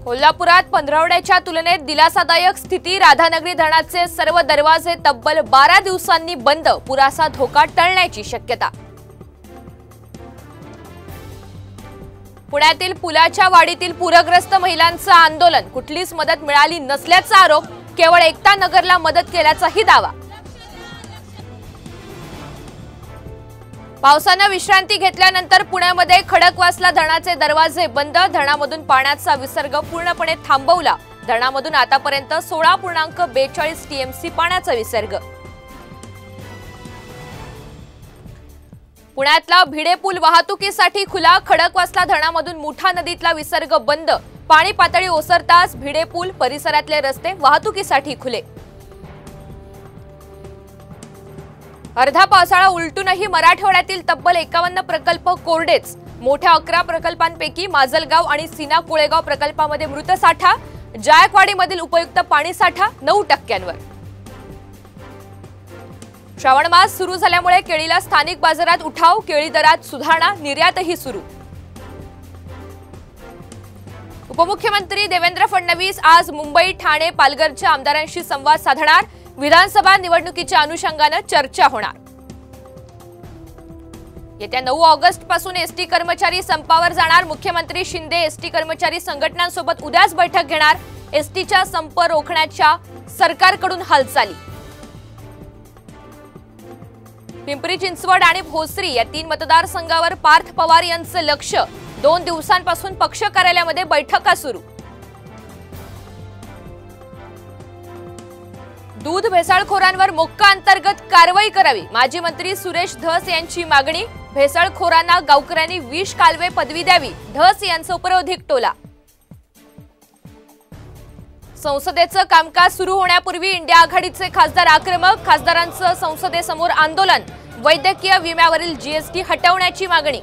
कोल्हापुरात पंधरवड्याच्या तुलनेत दिलासादायक स्थिती। राधानगरी धरणाचे सर्व दरवाजे तब्बल 12 दिवसांनी बंद। पुराचा धोका टळण्याची शक्यता। पुण्यातील पुलाच्या वाडीतील पूरग्रस्त महिलांचं आंदोलन। कुठलीच मदत मिळाली नसल्याचा आरोप। केवळ एकता नगरला मदत केल्याचाही दावा। पावसाने विश्रांती घेतल्यानंतर पुण्यामध्ये खडकवासला धरणाचे दरवाजे बंद। धरणामधून पाण्याचा विसर्ग पूर्णपणे थांबवला। धरणामधून आतापर्यंत 16.42 टीएमसी पाण्याचा विसर्ग। पुण्यातला भिडे पूल वाहतुकीसाठी खुला। खडकवासला धरणामधून मुठा नदीतला विसर्ग बंद। पाणी पातळी ओसरताच भिडे पूल परिसरातले रस्ते वाहतुकीसाठी खुले। अर्धा पावसाळा उलटूनही मराठवाड्यातील तब्बल 51 प्रकल्प कोरडेच। मोठ्या 11 प्रकल्पांपैकी माजलगाव आणि सीना कोळेगाव प्रकल्पामध्ये मृत साठा। जायकवाडीमधील उपयुक्त पाणी साठा 9%वर। श्रावण मास सुरू झाल्यामुळे केळीला स्थानिक बाजारात उठाव। केळी दरात सुधारणा, निर्यातही सुरू। उपमुख्यमंत्री देवेंद्र फडणवीस आज मुंबई, ठाणे, पालघरच्या आमदारांशी संवाद साधणार। विधानसभा निवडणुकीच्या अनुषंगाने चर्चा होणार। येत्या 9 ऑगस्ट पासून एसटी कर्मचारी संपावर जाणार। मुख्यमंत्री शिंदे एसटी कर्मचारी संघटनांसोबत उद्याच बैठक घेणार। एसटीचा संप रोखण्याच्या सरकारकडून हालचाली। पिंपरी चिंचवड आणि भोसरी या 3 मतदारसंघावर पार्थ पवार यांचं लक्ष। 2 दिवसांपासून पक्ष कार्यालयामध्ये बैठका सुरू। दूध भेसळखोरांवर मोक्का अंतर्गत कारवाई करावी। माजी मंत्री सुरेश धस यांची मागणी। भेसळखोरांना गावकऱ्यांनी विष कालवे पदवी द्यावी। धस यांचा उपरोधिक टोला। संसदेचं कामकाज सुरू होण्यापूर्वी इंडिया आघाडीचे खासदार आक्रमक। खासदारांचं संसदेसमोर आंदोलन। वैद्यकीय विम्यावरील जीएसटी हटवण्याची मागणी।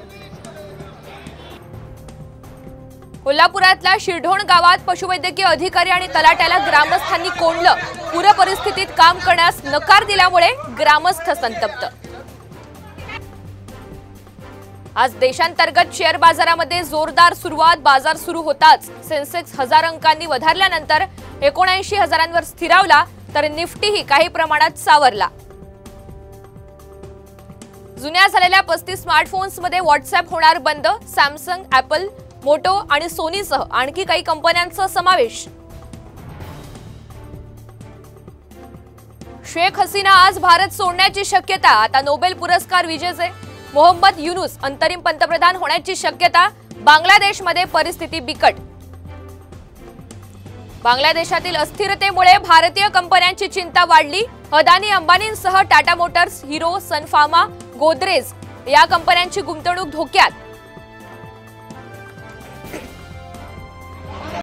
कोल्हापुरातल्या शिरढोण गावात पशुवैद्यकीय अधिकारी आणि तलाट्याला ग्रामस्थांनी कोंडलं। पूर परिस्थितीत काम करण्यास नकार दिल्यामुळे ग्रामस्थ संतप्त। आज देशांतर्गत शेअर बाजारामध्ये जोरदार सुरुवात। बाजार सुरू होताच सेन्सेक्स 1000 अंकांनी वधारल्यानंतर 79,000 स्थिरावला, तर निफ्टीही काही प्रमाणात सावरला। जुन्या झालेल्या 35 स्मार्टफोन्समध्ये व्हॉट्सअॅप होणार बंद। सॅमसंग, ॲपल, मोटो आणि सोनीसह आणखी काही कंपन्यांचा समावेश। शेख हसीना आज भारत सोडण्याची शक्यता। आता नोबेल पुरस्कार विजेते मोहम्मद युनुस अंतरिम पंतप्रधान होण्याची शक्यता। बांगलादेशमध्ये परिस्थिती बिकट। बांगलादेशातील अस्थिरतेमुळे भारतीय कंपन्यांची चिंता वाढली। अदानी, अंबानींसह टाटा मोटर्स, हिरो, सन फार्मा, गोदरेज या कंपन्यांची गुंतवणूक धोक्यात।